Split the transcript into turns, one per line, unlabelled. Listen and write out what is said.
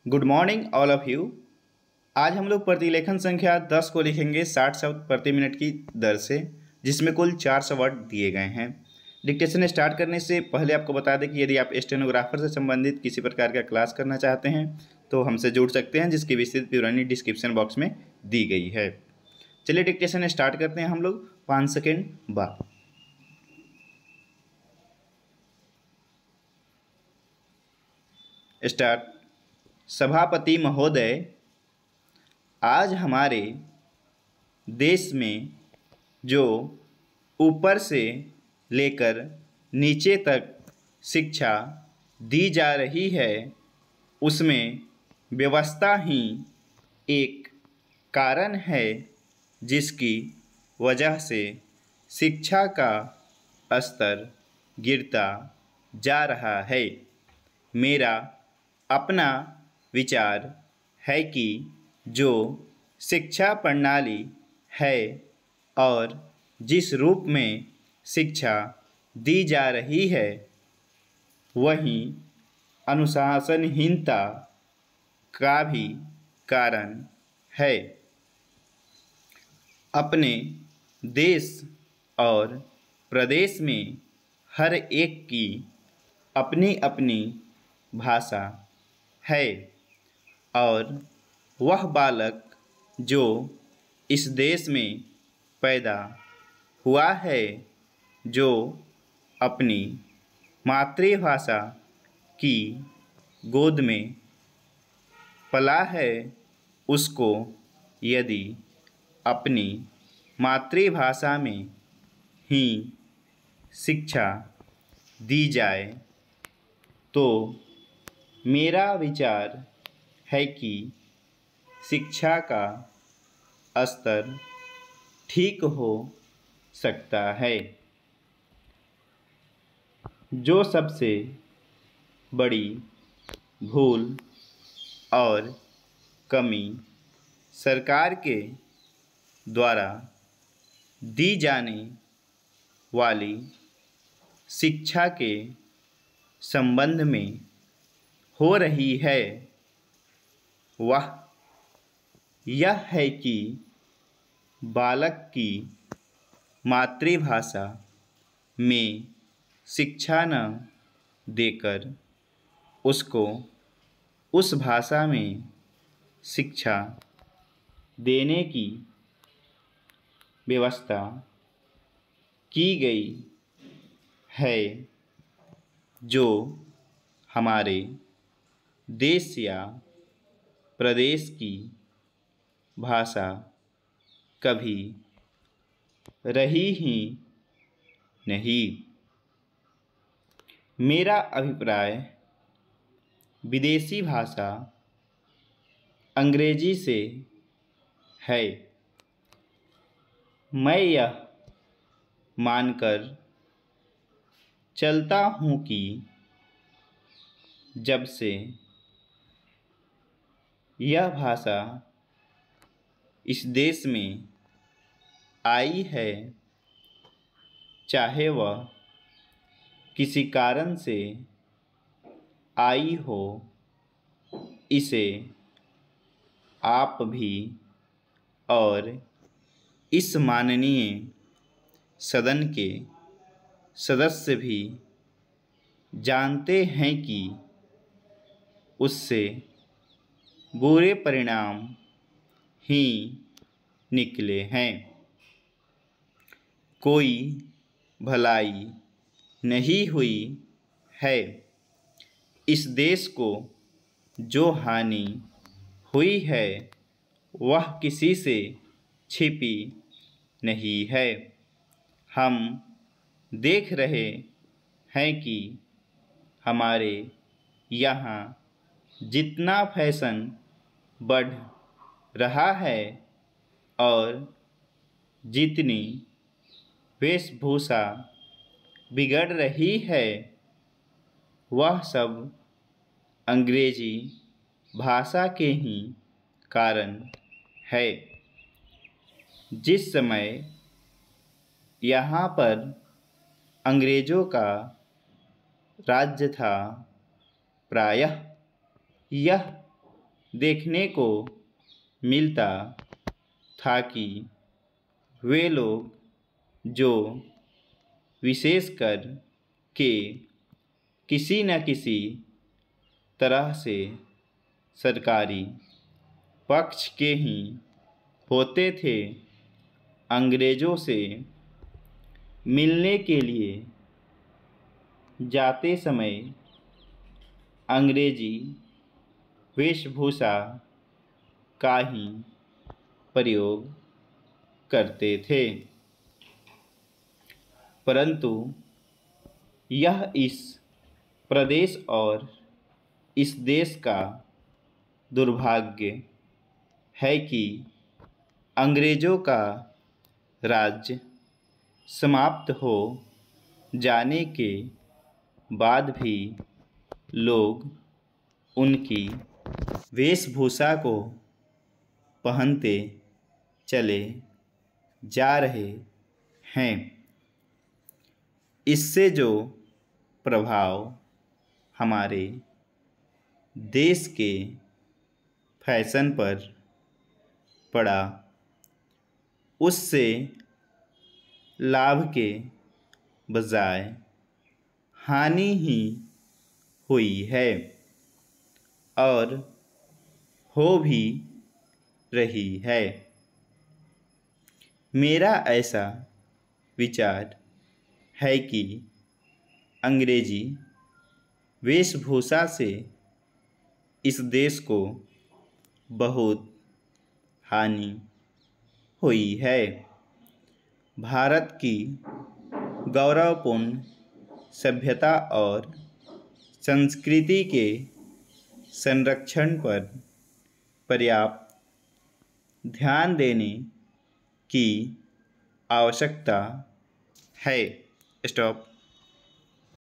Good morning all of you. आज हम लोग प्रतिलेखन संख्या 10 को लिखेंगे 60 शब्द प्रति मिनट की दर से, जिसमें कुल 400 वर्ड दिए गए हैं। डिक्टेशन स्टार्ट करने से पहले आपको बता दें कि यदि आप स्टेनोग्राफर से संबंधित किसी प्रकार का क्लास करना चाहते हैं तो हमसे जुड़ सकते हैं, जिसकी विस्तृत विवरणी डिस्क्रिप्शन बॉक्स में दी गई है। चलिए डिक्टेशन स्टार्ट करते हैं हम लोग 5 सेकेंड बाद। स्टार्ट। सभापति महोदय, आज हमारे देश में जो ऊपर से लेकर नीचे तक शिक्षा दी जा रही है उसमें व्यवस्था ही एक कारण है, जिसकी वजह से शिक्षा का स्तर गिरता जा रहा है। मेरा अपना विचार है कि जो शिक्षा प्रणाली है और जिस रूप में शिक्षा दी जा रही है वही अनुशासनहीनता का भी कारण है। अपने देश और प्रदेश में हर एक की अपनी अपनी भाषा है और वह बालक जो इस देश में पैदा हुआ है, जो अपनी मातृभाषा की गोद में पला है, उसको यदि अपनी मातृभाषा में ही शिक्षा दी जाए तो मेरा विचार है कि शिक्षा का स्तर ठीक हो सकता है। जो सबसे बड़ी भूल और कमी सरकार के द्वारा दी जाने वाली शिक्षा के संबंध में हो रही है वह यह है कि बालक की मातृभाषा में शिक्षा न देकर उसको उस भाषा में शिक्षा देने की व्यवस्था की गई है, जो हमारे देश या प्रदेश की भाषा कभी रही ही नहीं। मेरा अभिप्राय विदेशी भाषा अंग्रेजी से है। मैं यह मानकर चलता हूँ कि जब से यह भाषा इस देश में आई है, चाहे वह किसी कारण से आई हो, इसे आप भी और इस माननीय सदन के सदस्य भी जानते हैं कि उससे बुरे परिणाम ही निकले हैं। कोई भलाई नहीं हुई है। इस देश को जो हानि हुई है वह किसी से छिपी नहीं है। हम देख रहे हैं कि हमारे यहाँ जितना फैशन बढ़ रहा है और जितनी वेशभूषा बिगड़ रही है, वह सब अंग्रेजी भाषा के ही कारण है। जिस समय यहाँ पर अंग्रेज़ों का राज्य था, प्रायः यह देखने को मिलता था कि वे लोग जो विशेषकर के किसी न किसी तरह से सरकारी पक्ष के ही होते थे, अंग्रेज़ों से मिलने के लिए जाते समय अंग्रेजी वेशभूषा का ही प्रयोग करते थे। परंतु यह इस प्रदेश और इस देश का दुर्भाग्य है कि अंग्रेज़ों का राज्य समाप्त हो जाने के बाद भी लोग उनकी वेशभूषा को पहनते चले जा रहे हैं। इससे जो प्रभाव हमारे देश के फैशन पर पड़ा, उससे लाभ के बजाय हानि ही हुई है और हो भी रही है। मेरा ऐसा विचार है कि अंग्रेजी वेशभूषा से इस देश को बहुत हानि हुई है। भारत की गौरवपूर्ण सभ्यता और संस्कृति के संरक्षण पर पर्याप्त ध्यान देने की आवश्यकता है। स्टॉप।